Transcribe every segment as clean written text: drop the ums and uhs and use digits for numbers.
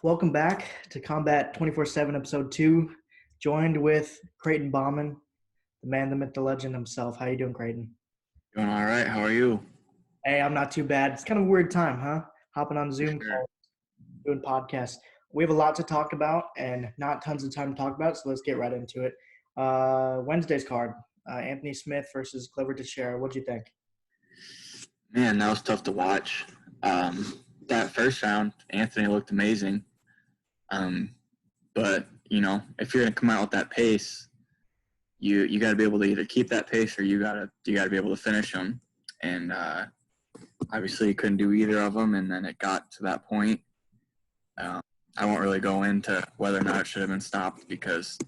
Welcome back to Combat 24/7 Episode 2, joined with Creighton Bauman, the man, the myth, the legend himself. How you doing, Creighton? Doing all right. How are you? Hey, I'm not too bad. It's kind of a weird time, huh? Hopping on For Zoom sure. calls, doing podcasts. We have a lot to talk about and not tons of time to talk about, so let's get right into it. Wednesday's card, Anthony Smith versus Glover Teixeira. What'd you think? Man, that was tough to watch. That first round, Anthony looked amazing. But if you're gonna come out with that pace, you got to be able to either keep that pace or you gotta be able to finish him. And obviously, he couldn't do either of them. And then it got to that point. I won't really go into whether or not it should have been stopped because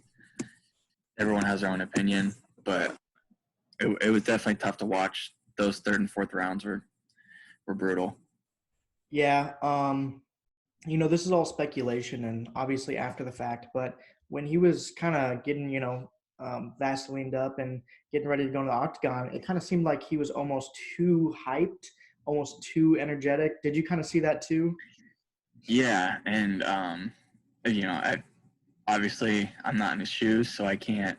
everyone has their own opinion. But it was definitely tough to watch. Those third and fourth rounds were brutal. Yeah, this is all speculation and obviously after the fact, but when he was kind of getting, Vaselined up and getting ready to go into the octagon, it kind of seemed like he was almost too hyped, almost too energetic. Did you kind of see that too? Yeah, and I'm not in his shoes, so I don't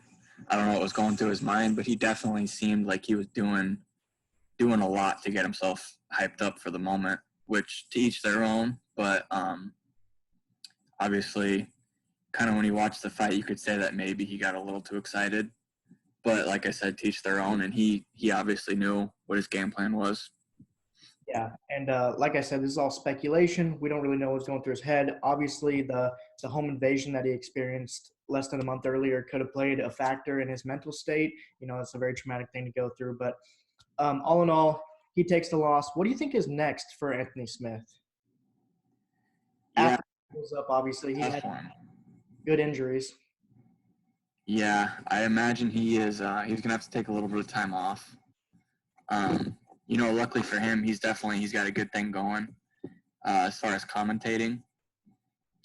know what was going through his mind, but he definitely seemed like he was doing a lot to get himself hyped up for the moment, which to each their own. But obviously, kind of when you watch the fight, you could say that maybe he got a little too excited. But like I said, to each their own, and he obviously knew what his game plan was. Yeah, and like I said, this is all speculation. We don't really know what's going through his head. Obviously, the home invasion that he experienced less than a month earlier could have played a factor in his mental state. It's a very traumatic thing to go through. But all in all, he takes the loss. What do you think is next for Anthony Smith? Yeah, After he goes up, obviously, he tough had one. good injuries. Yeah, I imagine he's gonna have to take a little bit of time off. Luckily for him, he's got a good thing going as far as commentating.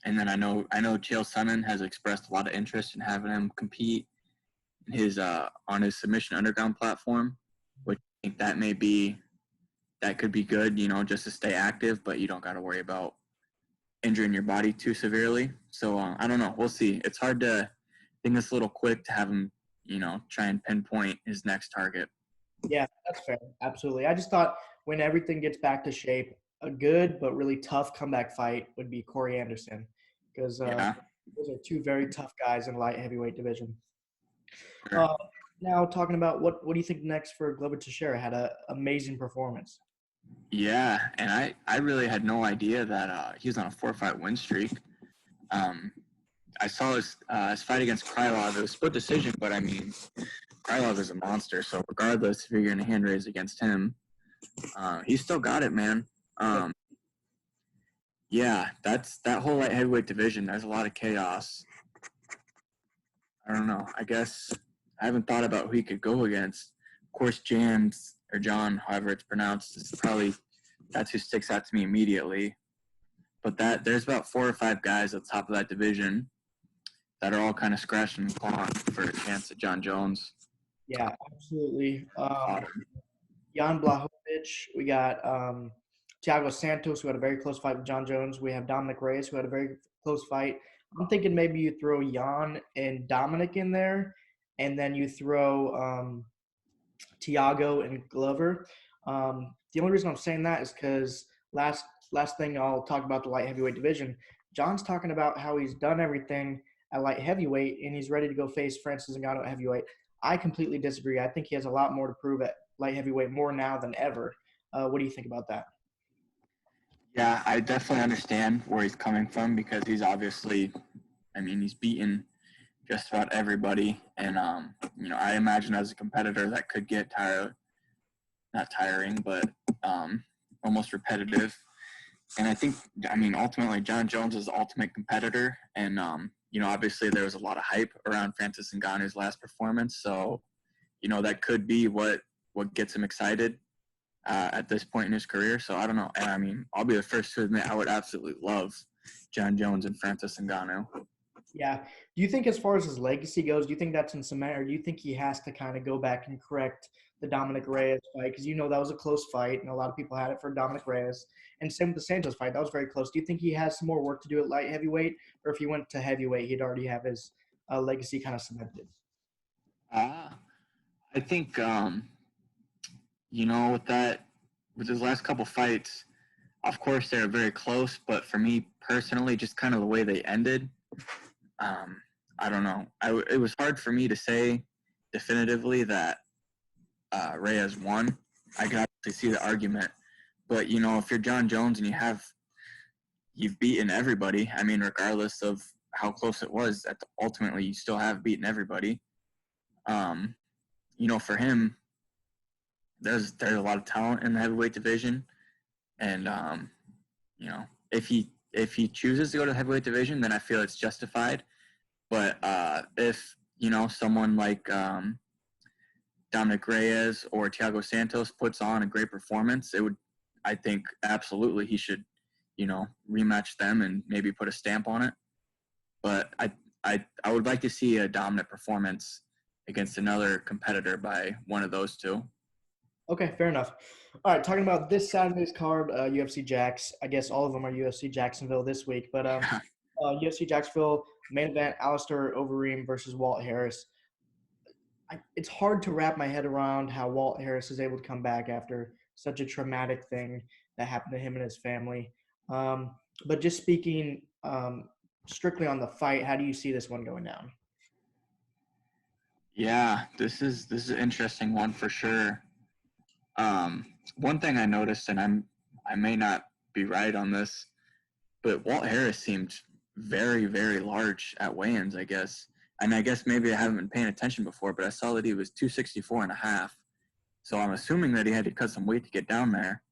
And then I know Chael Sonnen has expressed a lot of interest in having him compete in his on his Submission Underground platform, which I think that could be good, just to stay active, but you don't got to worry about injuring your body too severely. So I don't know. We'll see. It's hard to think it's a little quick to have him, try and pinpoint his next target. Yeah, that's fair. Absolutely. I just thought when everything gets back to shape, a good but really tough comeback fight would be Corey Anderson because Yeah. those are two very tough guys in the light heavyweight division. Sure. Uh, Now talking about what do you think next for Glover Teixeira? Had an amazing performance. Yeah, and I really had no idea that he was on a 4-fight win streak. I saw his fight against Krylov. It was split decision, but I mean, Krylov is a monster. So regardless if you're going to hand raise against him, he's still got it, man. Yeah, that whole light heavyweight division. There's a lot of chaos. I don't know. I guess I haven't thought about who he could go against. Of course, John, however it's pronounced, that's who sticks out to me immediately. But there's about 4 or 5 guys at the top of that division that are all kind of scratching and clawing for a chance at John Jones. Yeah, absolutely. Jan Blachowicz. We got Thiago Santos, who had a very close fight with John Jones. We have Dominic Reyes, who had a very close fight. I'm thinking maybe you throw Jan and Dominic in there, and then you throw Tiago and Glover. The only reason I'm saying that is because last thing I'll talk about the light heavyweight division. John's talking about how he's done everything at light heavyweight and he's ready to go face Francis Ngannou at heavyweight. I completely disagree. I think he has a lot more to prove at light heavyweight, more now than ever. What do you think about that? Yeah, I definitely understand where he's coming from because he's obviously, he's beaten just about everybody. And, I imagine as a competitor that could get not tiring, but almost repetitive. And I think, ultimately John Jones is the ultimate competitor. And, obviously there was a lot of hype around Francis Ngannou's last performance. So, that could be what gets him excited at this point in his career. So I don't know. And I'll be the first to admit I would absolutely love John Jones and Francis Ngannou. Yeah. Do you think as far as his legacy goes, do you think that's in cement or do you think he has to kind of go back and correct the Dominic Reyes fight because that was a close fight, and a lot of people had it for Dominic Reyes. And same with the Santos fight, that was very close. Do you think he has some more work to do at light heavyweight, or if he went to heavyweight, he'd already have his legacy kind of cemented? Uh, I think with his last couple fights, of course they're very close, but for me personally, just kind of the way they ended, um, I don't know. It was hard for me to say definitively that Reyes won. I could obviously see the argument, but if you're John Jones and you've beaten everybody, I mean, regardless of how close it was, that ultimately you still have beaten everybody. Um, for him, there's a lot of talent in the heavyweight division, and if he chooses to go to the heavyweight division, then I feel it's justified. But if someone like Dominic Reyes or Thiago Santos puts on a great performance, I think absolutely he should rematch them and maybe put a stamp on it. But I would like to see a dominant performance against another competitor by one of those two. Okay, fair enough. All right, talking about this Saturday's card, UFC Jacks. I guess all of them are UFC Jacksonville this week, but UFC Jacksonville main event: Alistair Overeem versus Walt Harris. It's hard to wrap my head around how Walt Harris is able to come back after such a traumatic thing that happened to him and his family. Um, but just speaking strictly on the fight, how do you see this one going down? Yeah, this is an interesting one for sure. One thing I noticed, and I may not be right on this, but Walt Harris seemed very, very large at weigh-ins, I guess. And I guess maybe I haven't been paying attention before, but I saw that he was 264 and a half. So I'm assuming that he had to cut some weight to get down there.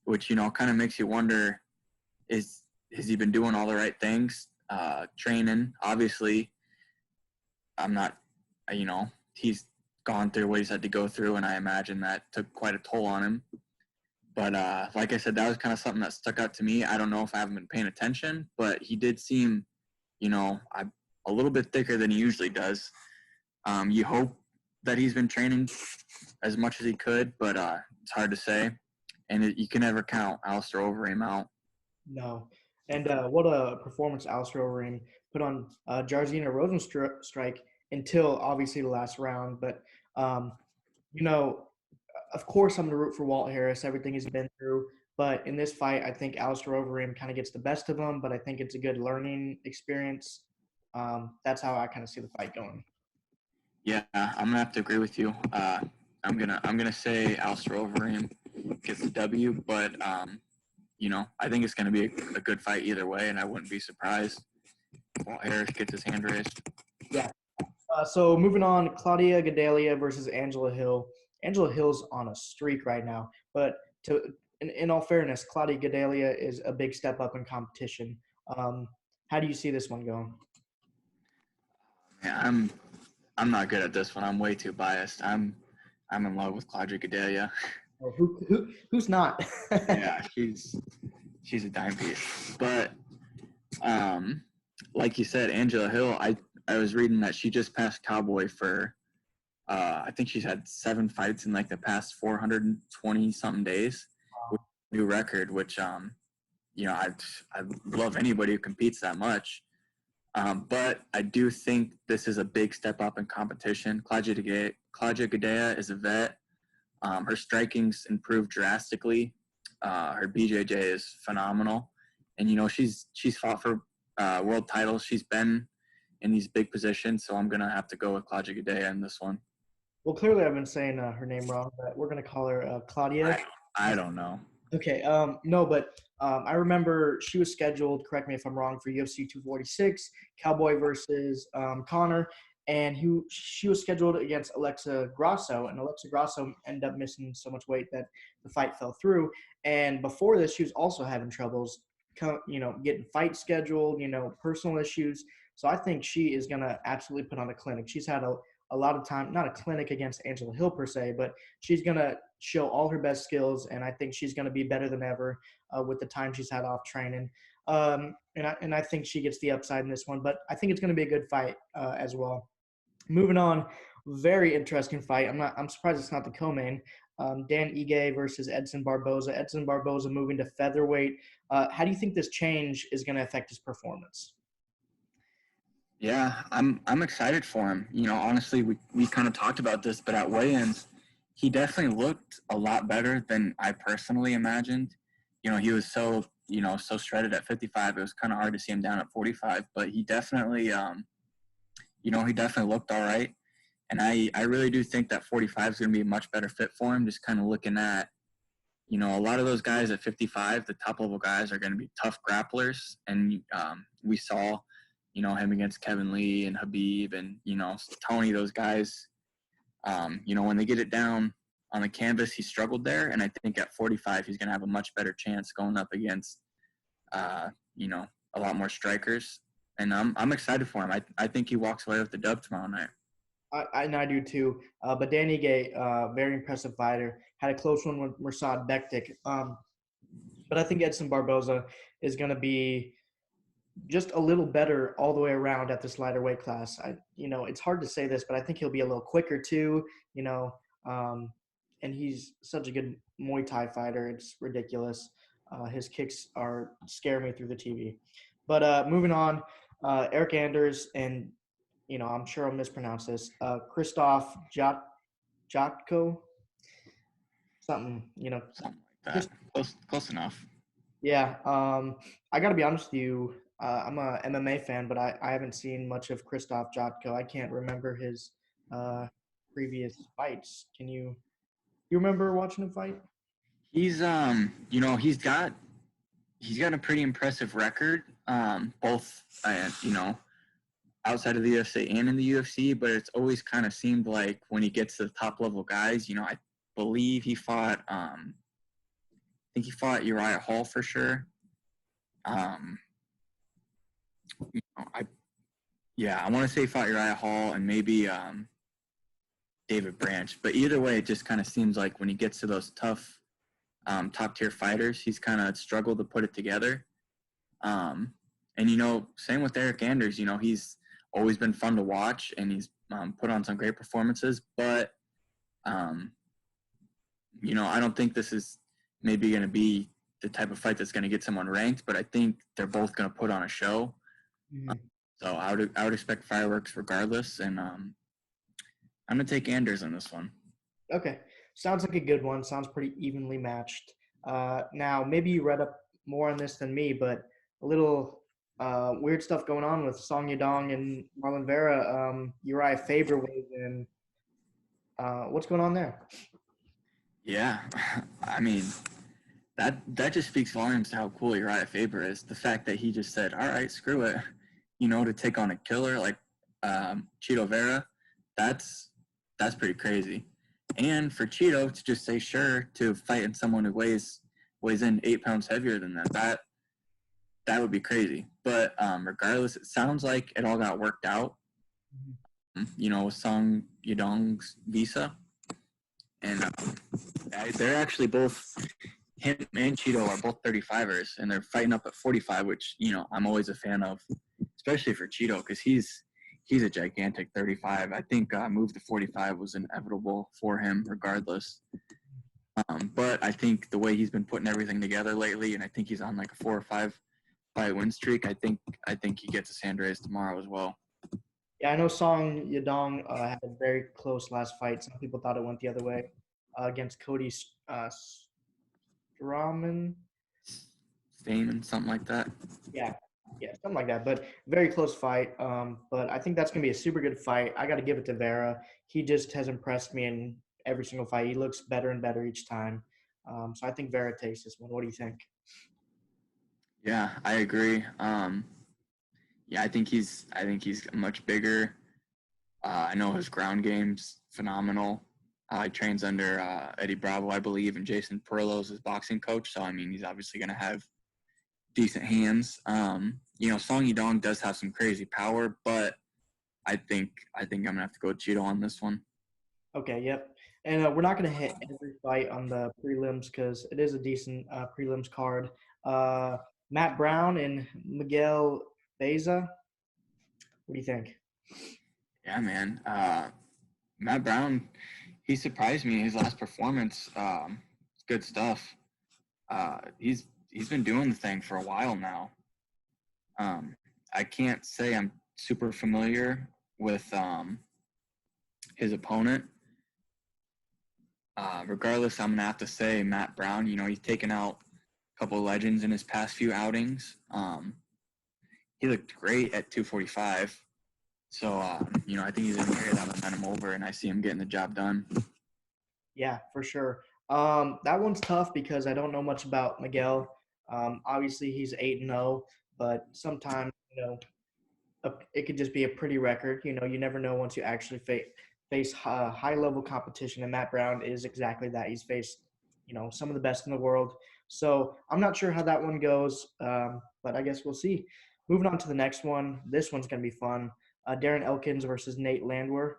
Which, kind of makes you wonder, has he been doing all the right things? Training, obviously, I'm not, he's gone through what he's had to go through, and I imagine that took quite a toll on him. But like I said, that was kind of something that stuck out to me. I don't know if I haven't been paying attention, but he did seem, a little bit thicker than he usually does. You hope that he's been training as much as he could, but it's hard to say. And you can never count Alistair Overeem out. No. And what a performance Alistair Overeem put on Jairzinho Rosenstrike until obviously the last round. But, um, you know, of course I'm going to root for Walt Harris, everything he's been through. But in this fight, I think Alistair Overeem kind of gets the best of him, but I think it's a good learning experience. That's how I kind of see the fight going. Yeah, I'm gonna have to agree with you. I'm gonna say Alistair Overeem gets the W, but I think it's gonna be a good fight either way, and I wouldn't be surprised if Walt Harris gets his hand raised. Yeah. So moving on, Claudia Gadelha versus Angela Hill. Angela Hill's on a streak right now, but in all fairness, Claudia Gadelha is a big step up in competition. Um, how do you see this one going? Yeah, I'm not good at this one. I'm way too biased. I'm in love with Claudia Gadelha. Oh, who's not? Yeah, she's a dime piece. But like you said, Angela Hill, I was reading that she just passed Cowboy for I think she's had 7 fights in like the past 420 something days, with a new record, which I love anybody who competes that much. But I do think this is a big step up in competition. Claudia Gadelha is a vet. Her striking's improved drastically. Her BJJ is phenomenal, and she's fought for world titles. She's been in these big positions, so I'm gonna have to go with Claudia Gadelha in this one. Well, clearly I've been saying her name wrong, but we're gonna call her Claudia. I don't know. Okay. No, but I remember she was scheduled. Correct me if I'm wrong. For UFC 246, Cowboy versus Connor, and she was scheduled against Alexa Grasso, and Alexa Grasso ended up missing so much weight that the fight fell through. And before this, she was also having troubles, getting fights scheduled, personal issues. So I think she is gonna absolutely put on a clinic. She's had a lot of time, not a clinic against Angela Hill per se, but she's going to show all her best skills, and I think she's going to be better than ever with the time she's had off training. And I think she gets the upside in this one, but I think it's going to be a good fight as well. Moving on, very interesting fight. I'm surprised it's not the co-main. Dan Ige versus Edson Barboza. Edson Barboza moving to featherweight. How do you think this change is going to affect his performance? Yeah, I'm excited for him. Honestly, we kind of talked about this, but at weigh-ins, he definitely looked a lot better than I personally imagined. He was so shredded at 55. It was kind of hard to see him down at 45, but he definitely looked all right. And I really do think that 45 is going to be a much better fit for him. Just kind of looking at, a lot of those guys at 55, the top level guys are going to be tough grapplers. And we saw, him against Kevin Lee and Habib and, Tony, those guys, when they get it down on the canvas, he struggled there. And I think at 45, he's going to have a much better chance going up against, a lot more strikers. And I'm excited for him. I think he walks away with the dub tomorrow night. I do too. But Danny Gay, very impressive fighter, had a close one with Mirsad Bektik. But I think Edson Barboza is going to be just a little better all the way around at this lighter weight class. It's hard to say this, but I think he'll be a little quicker too. And he's such a good Muay Thai fighter. It's ridiculous. His kicks scare me through the TV. But moving on, Eric Anders and I'm sure I'll mispronounce this. Christoph Jotko, something. Something like that. Close enough. Yeah. I got to be honest with you. I'm a MMA fan, but I haven't seen much of Christoph Jotko. I can't remember his previous fights. You remember watching him fight? He's he's got a pretty impressive record, both outside of the UFC and in the UFC, but it's always kind of seemed like when he gets to the top level guys, I believe he fought I think he fought Uriah Hall for sure. I want to say he fought Uriah Hall and maybe David Branch, but either way, it just kind of seems like when he gets to those tough top tier fighters, he's kind of struggled to put it together. And same with Eric Anders. He's always been fun to watch, and he's put on some great performances. But I don't think this is maybe going to be the type of fight that's going to get someone ranked. But I think they're both going to put on a show. Mm-hmm. So I would expect fireworks regardless, and I'm going to take Anders on this one. Okay. Sounds like a good one. Sounds pretty evenly matched. Now, maybe you read up more on this than me, but a little weird stuff going on with Song Yadong and Marlon Vera. Uriah Faber weighs in. What's going on there? Yeah. I mean, that just speaks volumes to how cool Uriah Faber is. The fact that he just said, all right, screw it, to take on a killer like Chito Vera, that's pretty crazy. And for Chito to just say sure to fighting someone who weighs in 8 pounds heavier than that would be crazy. But regardless, it sounds like it all got worked out, with Song Yadong's visa. And they're actually both, him and Chito are both 35ers, and they're fighting up at 45, which, I'm always a fan of, especially for Chito, because he's a gigantic 35. I think move to 45 was inevitable for him regardless. But I think the way he's been putting everything together lately, and I think he's on like a 4 or 5 fight win streak, I think he gets to San Andreas tomorrow as well. Yeah, I know Song Yadong had a very close last fight. Some people thought it went the other way against Cody Stamen, something like that. Yeah, something like that. But very close fight. But I think that's gonna be a super good fight. I got to give it to Vera. He just has impressed me in every single fight. He looks better and better each time. So I think Vera takes this one. What do you think? Yeah, I agree. I think he's much bigger. I know his ground game's phenomenal. He trains under Eddie Bravo, I believe, and Jason Perillo is his boxing coach. So, I mean, he's obviously going to have decent hands. Song Yadong does have some crazy power, but I think I'm going to have to go with Chito on this one. Okay, yep. And we're not going to hit every fight on the prelims because it is a decent prelims card. Matt Brown and Miguel Beza. What do you think? Yeah, man. Matt Brown, he surprised me. His last performance, good stuff. He's been doing the thing for a while now. I can't say I'm super familiar with his opponent. Regardless, I'm gonna have to say Matt Brown. You know, he's taken out a couple of legends in his past few outings. He looked great at 245. So, you know, I think he's going to carry that momentum over, and I see him getting the job done. Yeah, for sure. That one's tough because I don't know much about Miguel. Obviously, he's 8-0, but sometimes, it could just be a pretty record. You know, you never know once you actually face high level competition, and Matt Brown is exactly that. He's faced, some of the best in the world. So I'm not sure how that one goes, but I guess we'll see. Moving on to the next one. This one's going to be fun. Darren Elkins versus Nate Landwehr.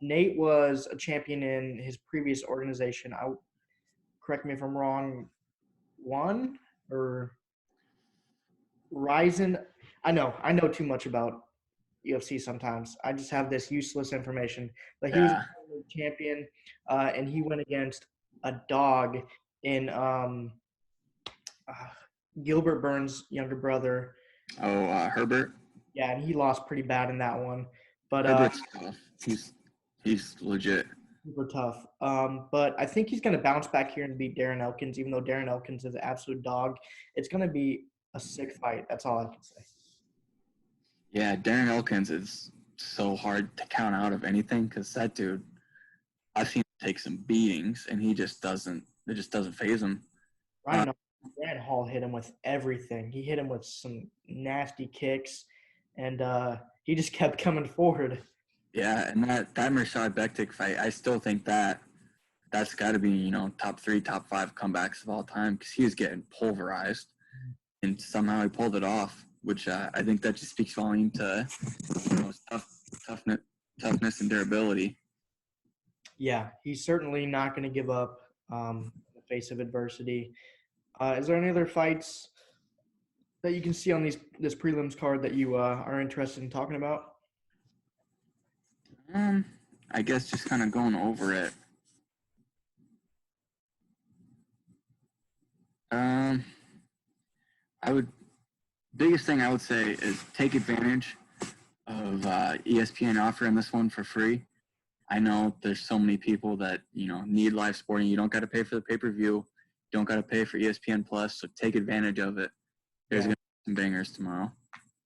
Nate was a champion in his previous organization. Correct me if I'm wrong. One or Ryzen. I know too much about UFC sometimes. I just have this useless information. But he was a Yeah. champion, and he went against a dog in uh, Gilbert Burns' younger brother. Oh, Herbert. Yeah, and he lost pretty bad in that one. But Herbert's tough. He's legit. super tough. But I think he's going to bounce back here and beat Darren Elkins, even though Darren Elkins is an absolute dog. It's going to be a sick fight. That's all I can say. Yeah, Darren Elkins is so hard to count out of anything because that dude, I've seen him take some beatings, and it just doesn't phase him. Ryan Hall hit him with everything. He hit him with some nasty kicks, and he just kept coming forward. Yeah, and that Mirsad Bektik fight, I still think that's got to be, you know, top 3, top 5 comebacks of all time because he was getting pulverized, and somehow he pulled it off, which I think that just speaks volume to, you know, toughness and durability. Yeah, he's certainly not going to give up in the face of adversity. Is there any other fights that you can see on this prelims card that you are interested in talking about? I guess just kind of going over it. I would biggest thing I would say is take advantage of ESPN offering this one for free. I know there's so many people that, you know, need live sporting. You don't got to pay for the pay-per-view. You don't got to pay for ESPN Plus. So take advantage of it. There's going to be some bangers tomorrow.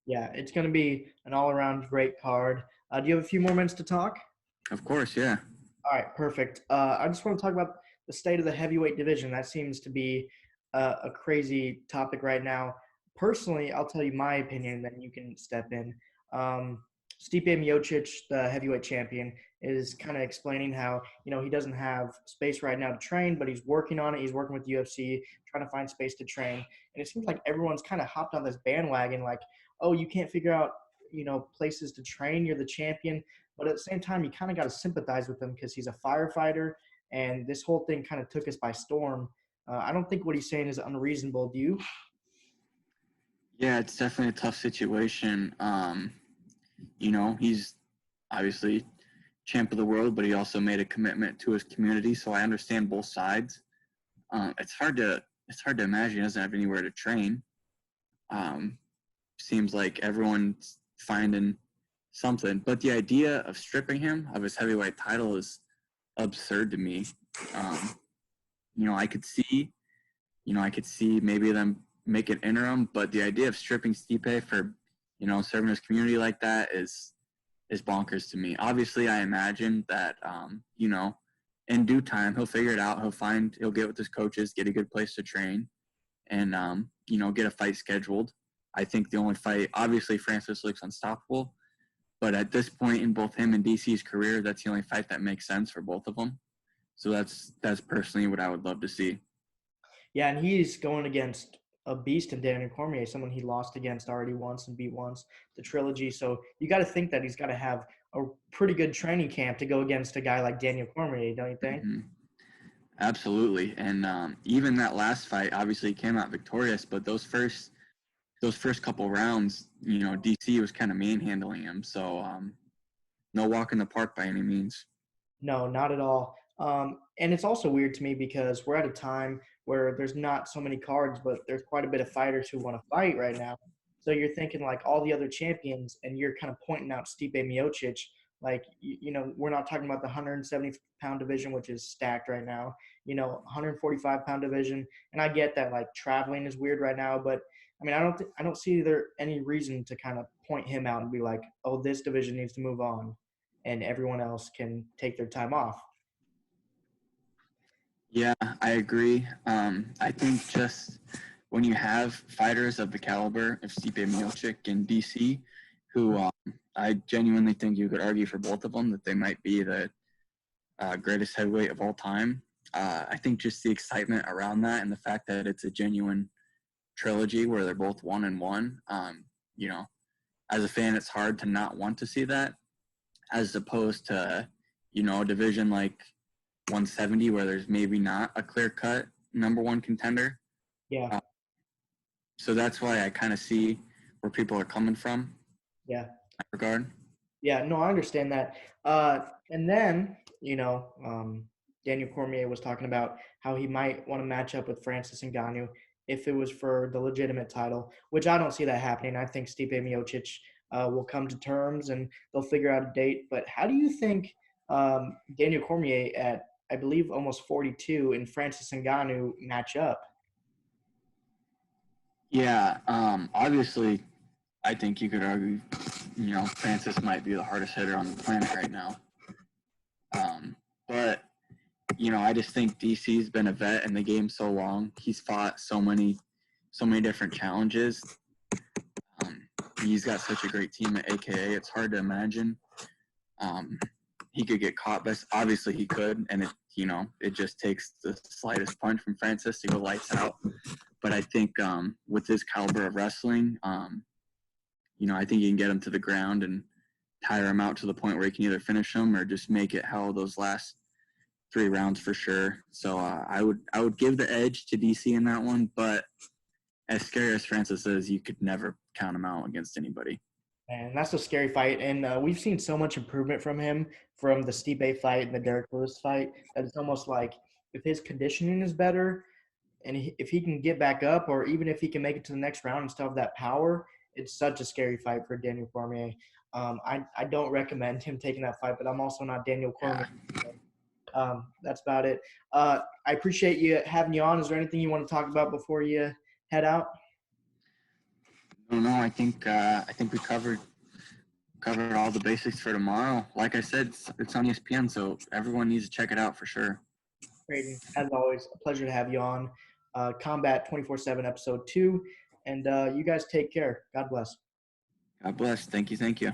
Yeah, it's going to be an all-around great card. Do you have a few more minutes to talk? Of course, yeah. All right, perfect. I just want to talk about the state of the heavyweight division. That seems to be a crazy topic right now. Personally, I'll tell you my opinion, then you can step in. Stipe Miocic, the heavyweight champion, is kind of explaining how, he doesn't have space right now to train, but he's working on it. He's working with UFC, trying to find space to train. And it seems like everyone's kind of hopped on this bandwagon, like, oh, you can't figure out, places to train. You're the champion. But at the same time, you kind of got to sympathize with him because he's a firefighter, and this whole thing kind of took us by storm. I don't think what he's saying is unreasonable. Do you? Yeah, it's definitely a tough situation. You know, he's obviously champ of the world, but he also made a commitment to his community. So I understand both sides. It's hard to imagine he doesn't have anywhere to train. Seems like everyone's finding something, but the idea of stripping him of his heavyweight title is absurd to me. You know, I could see maybe them make it interim, but the idea of stripping Stipe for, you know, serving his community like that is bonkers to me. Obviously, I imagine that, you know, in due time, he'll figure it out. He'll get with his coaches, get a good place to train, and, you know, get a fight scheduled. I think the only fight, obviously, Francis looks unstoppable, but at this point in both him and DC's career, that's the only fight that makes sense for both of them. So that's personally what I would love to see. Yeah, and he's going against a beast in Daniel Cormier, someone he lost against already once and beat once, the trilogy. So you got to think that he's got to have a pretty good training camp to go against a guy like Daniel Cormier, don't you think? Mm-hmm. Absolutely. And even that last fight, obviously, he came out victorious, but those first couple rounds, you know, DC was kind of manhandling him. So, no walk in the park by any means. No, not at all. And it's also weird to me because we're at a time where there's not so many cards, but there's quite a bit of fighters who want to fight right now. So you're thinking like all the other champions, and you're kind of pointing out Stipe Miocic. Like, we're not talking about the 170-pound division, which is stacked right now. 145-pound division, and I get that like traveling is weird right now, but I mean, I don't see there any reason to kind of point him out and be like, oh, this division needs to move on and everyone else can take their time off. Yeah, I agree. I think just when you have fighters of the caliber of Stipe Miocic and DC, who I genuinely think you could argue for both of them that they might be the greatest heavyweight of all time. I think just the excitement around that and the fact that it's a genuine trilogy where they're both 1-1. As a fan, it's hard to not want to see that, as opposed to, a division like 170 where there's maybe not a clear-cut number one contender. Yeah. So that's why I kind of see where people are coming from. Yeah. In that regard. Yeah, no, I understand that. And then, Daniel Cormier was talking about how he might want to match up with Francis Ngannou if it was for the legitimate title, which I don't see that happening. I think Stipe Miocic will come to terms and they'll figure out a date. But how do you think Daniel Cormier at, I believe, almost 42 and Francis Ngannou match up? Yeah, obviously, I think you could argue, Francis might be the hardest hitter on the planet right now. But I just think DC's been a vet in the game so long. He's fought so many different challenges. He's got such a great team at AKA. It's hard to imagine he could get caught. But obviously he could, and it just takes the slightest punch from Francis to go lights out. But I think with his caliber of wrestling, I think you can get him to the ground and tire him out to the point where you can either finish him or just make it hell those last 3 rounds for sure. So I would give the edge to DC in that one, but as scary as Francis is, you could never count him out against anybody. And that's a scary fight. And we've seen so much improvement from him from the Stipe fight and the Derek Lewis fight that it's almost like if his conditioning is better and if he can get back up, or even if he can make it to the next round and still have that power, it's such a scary fight for Daniel Cormier. I don't recommend him taking that fight, but I'm also not Daniel Cormier. Yeah. That's about it. I appreciate you having you on. Is there anything you want to talk about before you head out? No, I think we covered all the basics for tomorrow. Like I said, it's on ESPN, so everyone needs to check it out for sure. Great. As always, a pleasure to have you on Combat 24/7 episode 2. And you guys take care. God bless. God bless. Thank you.